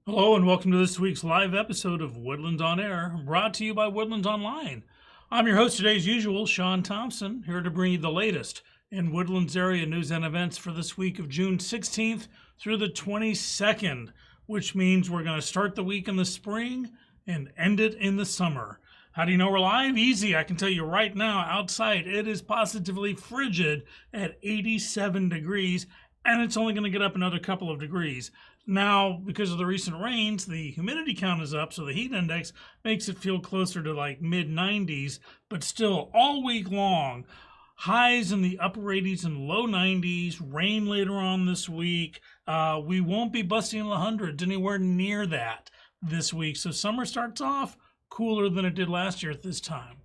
Hello and welcome to this week's live episode of Woodlands on Air, brought to you by Woodlands Online. I'm your host today, as usual, Sean Thompson, here to bring you the latest in Woodlands area news and events for this week of June 16th through the 22nd, which means we're going to start the week in the spring and end it in the summer. How do you know we're live? Easy. I can tell you right now, outside it is positively frigid at 87 degrees, and it's only going to get up another couple of degrees. Now, because of the recent rains, the humidity count is up, so the heat index makes it feel closer to like mid-90s, but still all week long, highs in the upper 80s and low 90s, rain later on this week. We won't be busting the hundreds anywhere near that this week, so summer starts off cooler than it did last year at this time.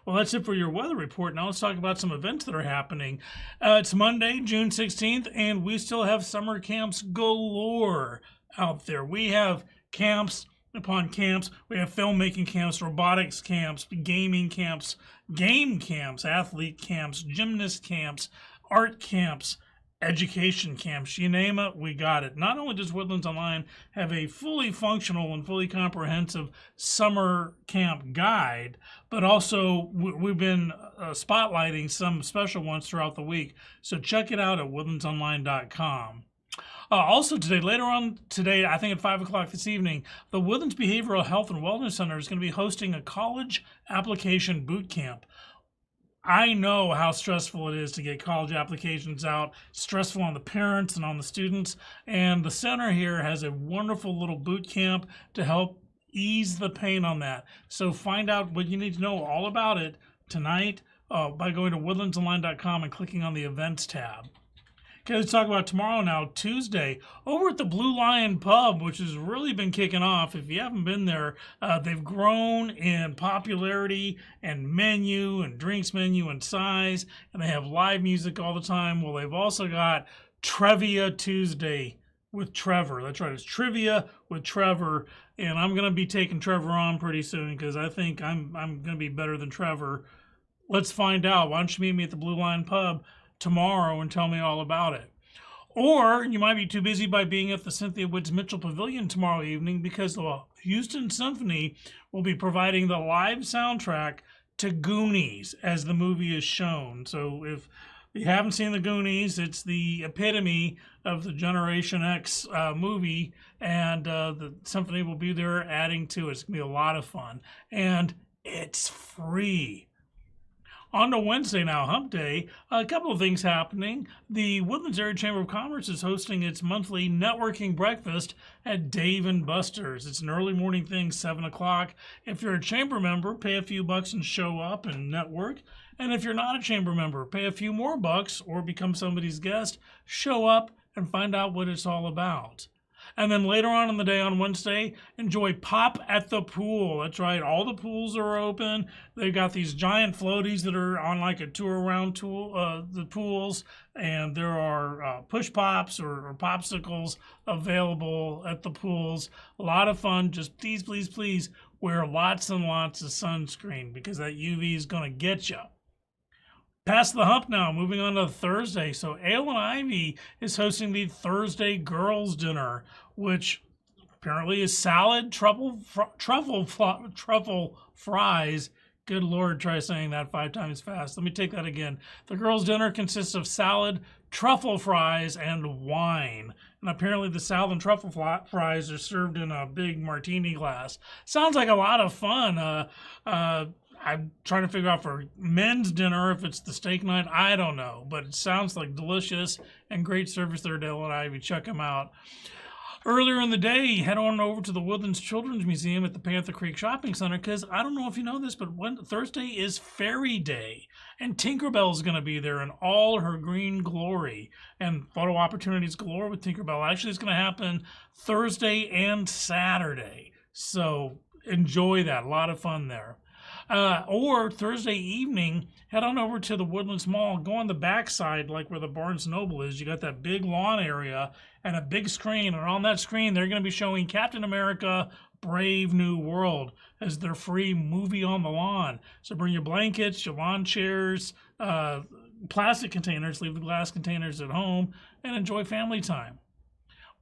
Well, that's it for your weather report. Now let's talk about some events that are happening. It's Monday, June 16th, and we still have summer camps galore out there. We have camps upon camps. We have filmmaking camps, robotics camps, gaming camps, game camps, athlete camps, gymnast camps, art camps, education camps, you name it, we got it. Not only does Woodlands Online have a fully functional and fully comprehensive summer camp guide, but also we've been spotlighting some special ones throughout the week. So check it out at woodlandsonline.com. Also today, later on today, I think at 5 o'clock this evening, the Woodlands Behavioral Health and Wellness Center is going to be hosting a college application boot camp. I know how stressful it is to get college applications out, stressful on the parents and on the students, and the center here has a wonderful little boot camp to help ease the pain on that. So find out what you need to know all about it tonight by going to woodlandsonline.com and clicking on the events tab. Okay, let's talk about tomorrow now, Tuesday, over at the Blue Lion Pub, which has really been kicking off. If you haven't been there, they've grown in popularity and menu and drinks menu and size, and they have live music all the time. Well, they've also got Trivia Tuesday with Trevor. That's right, it's Trivia with Trevor, and I'm going to be taking Trevor on pretty soon because I think I'm going to be better than Trevor. Let's find out. Why don't you meet me at the Blue Lion Pub tomorrow and tell me all about it. Or you might be too busy by being at the Cynthia Woods Mitchell Pavilion tomorrow evening because the Houston Symphony will be providing the live soundtrack to Goonies as the movie is shown. So if you haven't seen the Goonies, it's the epitome of the Generation X movie, and the symphony will be there adding to it. It's going to be a lot of fun, and it's free. On to Wednesday now, Hump Day. A couple of things happening. The Woodlands Area Chamber of Commerce is hosting its monthly networking breakfast at Dave & Buster's. It's an early morning thing, 7 o'clock. If you're a chamber member, pay a few bucks and show up and network. And if you're not a chamber member, pay a few more bucks or become somebody's guest, show up and find out what it's all about. And then later on in the day on Wednesday, enjoy Pop at the Pool. That's right, all the pools are open. They've got these giant floaties that are on like a tour around the pools, and there are push pops or popsicles available at the pools. A lot of fun. Just please, please, please wear lots and lots of sunscreen because that UV is going to get you. Past the hump now, moving on to Thursday. So Ale and Ivy is hosting the Thursday Girls Dinner, which apparently is salad, truffle fries. Good Lord, try saying that 5 times fast. Let me take that again. The girls' dinner consists of salad, truffle fries, and wine. And apparently the salad and truffle fries are served in a big martini glass. Sounds like a lot of fun. I'm trying to figure out for men's dinner if it's the steak night. I don't know, but it sounds like delicious and great service there, Dale and Ivy. Check them out. Earlier in the day, head on over to the Woodlands Children's Museum at the Panther Creek Shopping Center because I don't know if you know this, but Thursday is Fairy Day, and Tinkerbell is going to be there in all her green glory, and photo opportunities galore with Tinkerbell. Actually, it's going to happen Thursday and Saturday, so enjoy that. A lot of fun there. Or Thursday evening, head on over to the Woodlands Mall. Go on the backside, like where the Barnes Noble is. You got that big lawn area and a big screen. And on that screen, they're going to be showing Captain America Brave New World as their free movie on the lawn. So bring your blankets, your lawn chairs, plastic containers, leave the glass containers at home, and enjoy family time.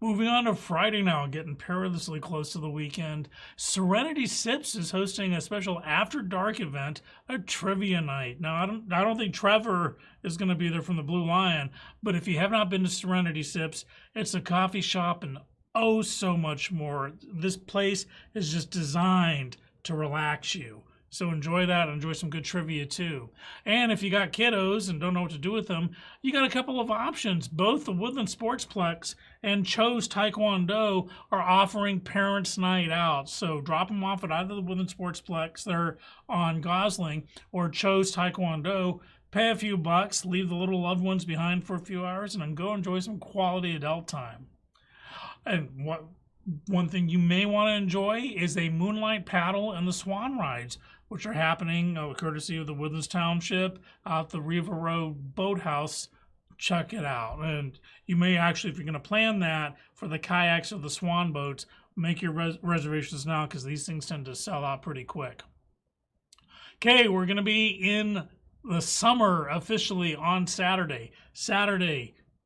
Moving on to Friday now, getting perilously close to the weekend. Serenity Sips is hosting a special after dark event, a trivia night. Now, I don't think Trevor is going to be there from the Blue Lion, but if you have not been to Serenity Sips, it's a coffee shop and oh so much more. This place is just designed to relax you. So enjoy that. Enjoy some good trivia too. And if you got kiddos and don't know what to do with them, you got a couple of options. Both the Woodlands Sportsplex and Cho's Taekwondo are offering Parents' Night Out. So drop them off at either the Woodlands Sportsplex, they're on Gosling, or Cho's Taekwondo. Pay a few bucks, leave the little loved ones behind for a few hours, and then go enjoy some quality adult time. And one thing you may want to enjoy is a moonlight paddle and the swan rides, which are happening courtesy of the Woodlands Township out the Riva Road Boathouse. Check it out. And you may actually, if you're going to plan that for the kayaks or the swan boats, make your reservations now because these things tend to sell out pretty quick. Okay, we're going to be in the summer officially on Saturday.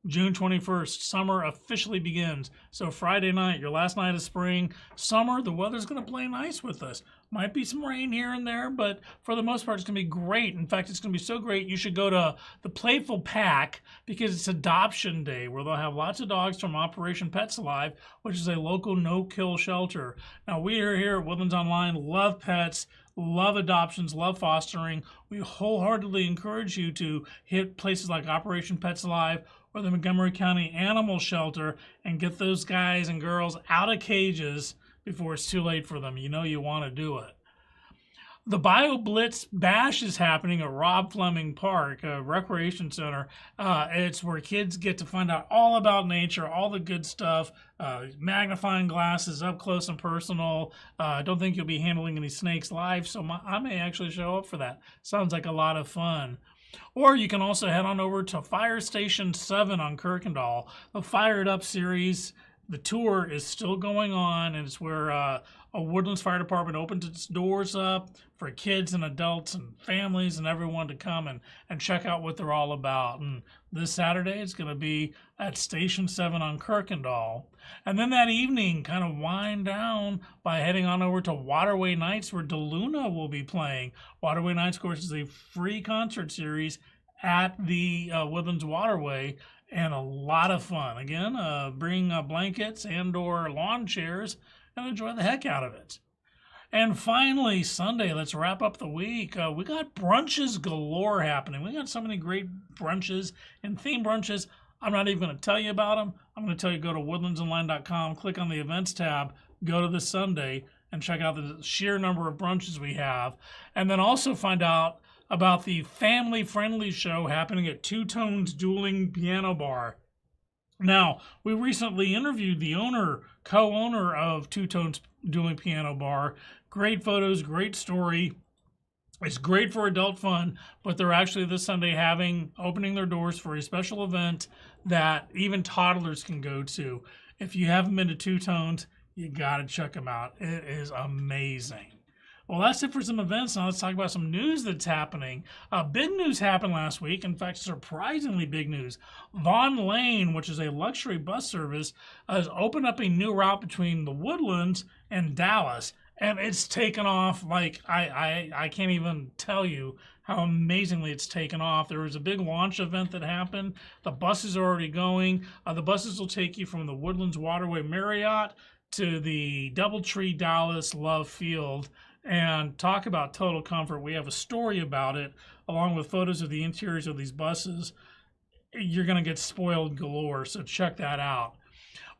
June 21st, summer officially begins. So Friday night, your last night of spring, summer, the weather's going to play nice with us. Might be some rain here and there, but for the most part, it's going to be great. In fact, it's going to be so great, you should go to the Playful Pack because it's Adoption Day, where they'll have lots of dogs from Operation Pets Alive, which is a local no-kill shelter. Now, we are here at Woodlands Online, love pets, love adoptions, love fostering. We wholeheartedly encourage you to hit places like Operation Pets Alive or the Montgomery County Animal Shelter and get those guys and girls out of cages before it's too late for them. You know you want to do it. The Bio Blitz Bash is happening at Rob Fleming Park, a recreation center. It's where kids get to find out all about nature, all the good stuff, magnifying glasses, up close and personal. I don't think you'll be handling any snakes live, so I may actually show up for that. Sounds like a lot of fun. Or you can also head on over to Fire Station 7 on Kirkendall. The Fire It Up series, the tour is still going on, and it's where a Woodlands Fire Department opens its doors up for kids and adults and families and everyone to come and check out what they're all about. And this Saturday, it's going to be at Station 7 on Kirkendall. And then that evening, kind of wind down by heading on over to Waterway Nights, where DeLuna will be playing. Waterway Nights, of course, is a free concert series at the Woodlands Waterway, and a lot of fun. Again, bring blankets and or lawn chairs and enjoy the heck out of it. And finally, Sunday, let's wrap up the week. We got brunches galore happening. We got so many great brunches and theme brunches. I'm not even going to tell you about them. I'm going to tell you go to woodlandsonline.com, click on the events tab, go to this Sunday, and check out the sheer number of brunches we have. And then also find out about the family-friendly show happening at Two Tones Dueling Piano Bar. Now, we recently interviewed the co-owner of Two Tones Dueling Piano Bar. Great photos, great story. It's great for adult fun, but they're actually this Sunday opening their doors for a special event that even toddlers can go to. If you haven't been to Two Tones, you got to check them out. It is amazing. Well, that's it for some events. Now let's talk about some news that's happening. Big news happened last week. In fact, surprisingly big news. Vaughan Lane, which is a luxury bus service, has opened up a new route between the Woodlands and Dallas. And it's taken off like I can't even tell you how amazingly it's taken off. There was a big launch event that happened. The buses are already going. The buses will take you from the Woodlands Waterway Marriott to the Doubletree Dallas Love Field. And talk about total comfort. We have a story about it, along with photos of the interiors of these buses. You're going to get spoiled galore, so check that out.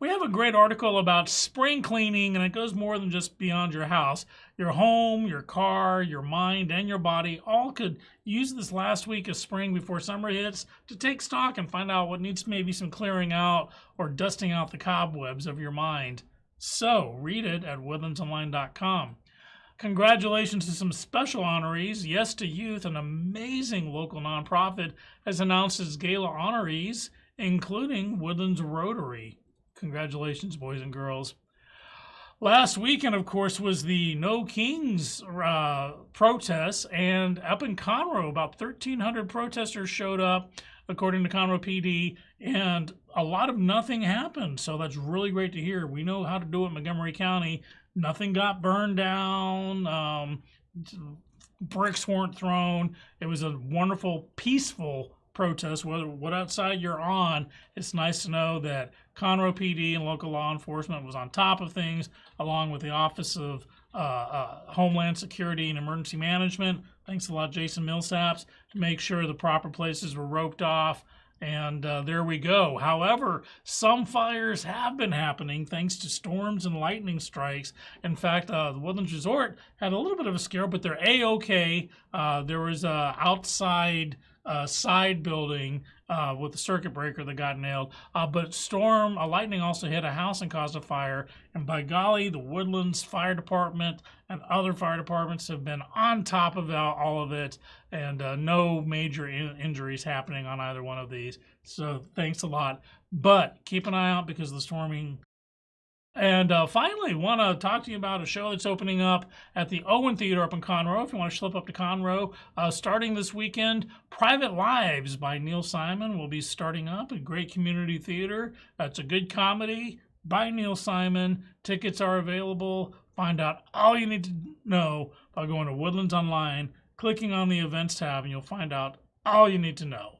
We have a great article about spring cleaning, and it goes more than just beyond your house. Your home, your car, your mind, and your body all could use this last week of spring before summer hits to take stock and find out what needs maybe some clearing out or dusting out the cobwebs of your mind. So read it at woodlandsonline.com. Congratulations to some special honorees. Yes to Youth, an amazing local nonprofit, has announced its gala honorees, including Woodlands Rotary. Congratulations, boys and girls. Last weekend, of course, was the No Kings protests, and up in Conroe, about 1,300 protesters showed up, according to Conroe PD, and a lot of nothing happened. So that's really great to hear. We know how to do it in Montgomery County. Nothing got burned down. Bricks weren't thrown. It was a wonderful, peaceful protest. Whether what outside you're on, it's nice to know that Conroe PD and local law enforcement was on top of things, along with the Office of Homeland Security and Emergency Management. Thanks a lot, Jason Millsaps, to make sure the proper places were roped off. And there we go. However, some fires have been happening thanks to storms and lightning strikes. In fact, the Woodlands Resort had a little bit of a scare, but they're A-OK. There was a outside side building with a circuit breaker that got nailed. But lightning also hit a house and caused a fire. And by golly, the Woodlands Fire Department and other fire departments have been on top of all of it, and no major injuries happening on either one of these. So thanks a lot. But keep an eye out because of the storming. And finally, want to talk to you about a show that's opening up at the Owen Theater up in Conroe. If you want to slip up to Conroe, starting this weekend, Private Lives by Neil Simon will be starting up. A great community theater. It's a good comedy by Neil Simon. Tickets are available. Find out all you need to know by going to Woodlands Online, clicking on the events tab, and you'll find out all you need to know.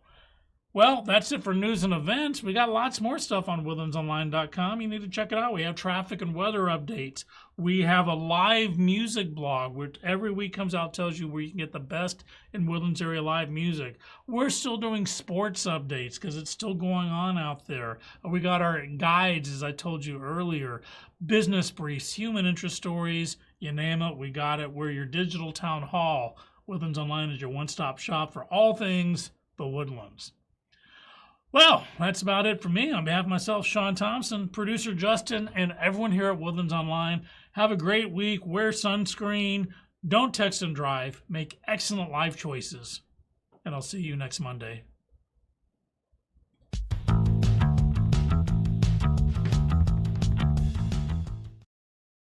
Well, that's it for news and events. We got lots more stuff on WoodlandsOnline.com. You need to check it out. We have traffic and weather updates. We have a live music blog, which every week comes out, tells you where you can get the best in Woodlands area live music. We're still doing sports updates because it's still going on out there. We got our guides, as I told you earlier, business briefs, human interest stories, you name it, we got it. We're your digital town hall. Woodlands Online is your one-stop shop for all things the Woodlands. Well, that's about it for me. On behalf of myself, Sean Thompson, producer Justin, and everyone here at Woodlands Online, have a great week. Wear sunscreen. Don't text and drive. Make excellent life choices. And I'll see you next Monday.